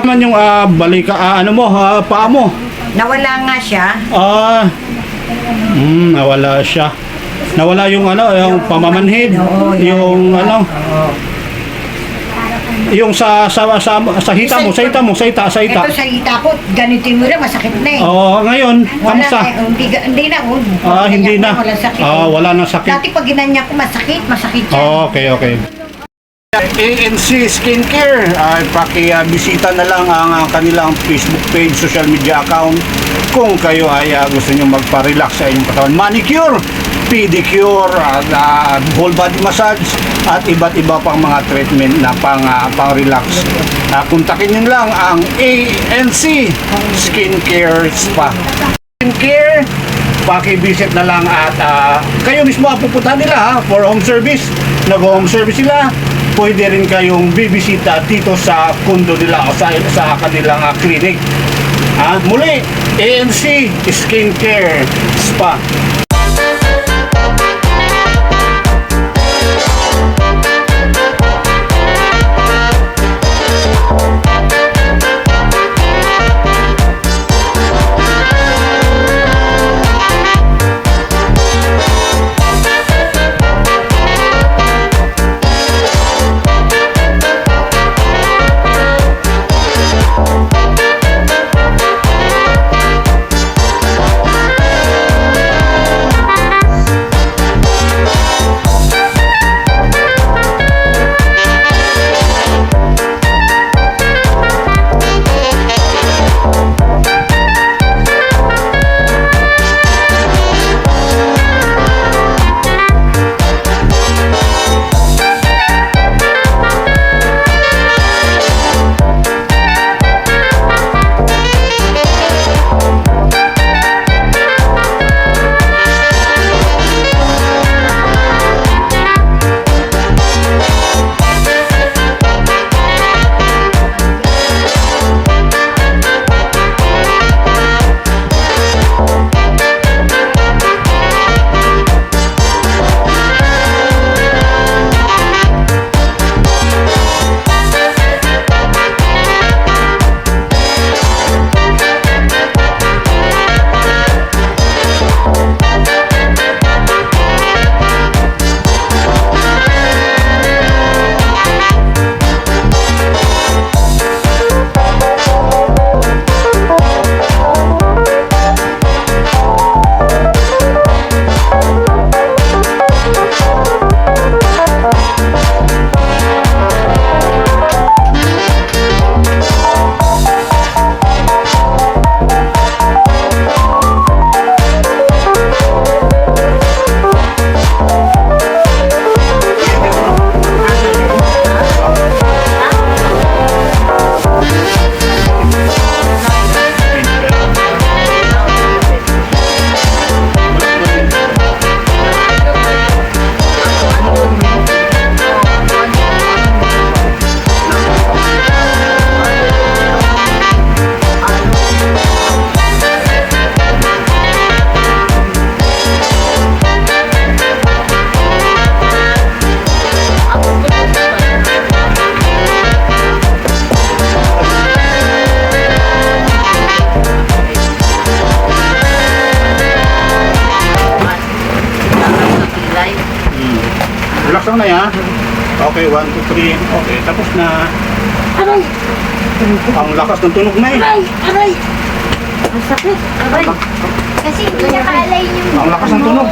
Naman yung ano mo, paa mo. Nawala nga siya. Nawala siya. Nawala yung yung pamamanhid, Oo, yan, yung Oo. yung sa hita mo, sa ita. Ito sa hita ko, ganito mo rin, masakit na eh. Ngayon, Wala kamusta? na, hindi na. Hindi na. Wala sakit. Wala na sakit. Dati pag ginanya ko, masakit yan. Okay. ANC Skincare, paki-bisita na lang ang kanilang Facebook page, social media account kung kayo ay gusto nyo magpa-relax sa inyong katawan. Manicure, pedicure, whole body massage at iba't iba pang mga treatment na pang-relax. Kontakin nyo lang ang ANC Skincare Spa. Skincare, paki-visit na lang at kayo mismo ang pupuntahan nila for home service. Nag-home service sila. Pwede rin kayong bibisita dito sa kondo nila o sa kanilang clinic. Muli, ANC Skincare Spa. Relax lang na ya. Okay, 1, 2, 3. Okay, tapos na. Aray! Ang lakas ng tunog na eh. Aray! Ang sakit! Aray! Kasi hindi niya kaalay yung... Ang lakas ng tunog.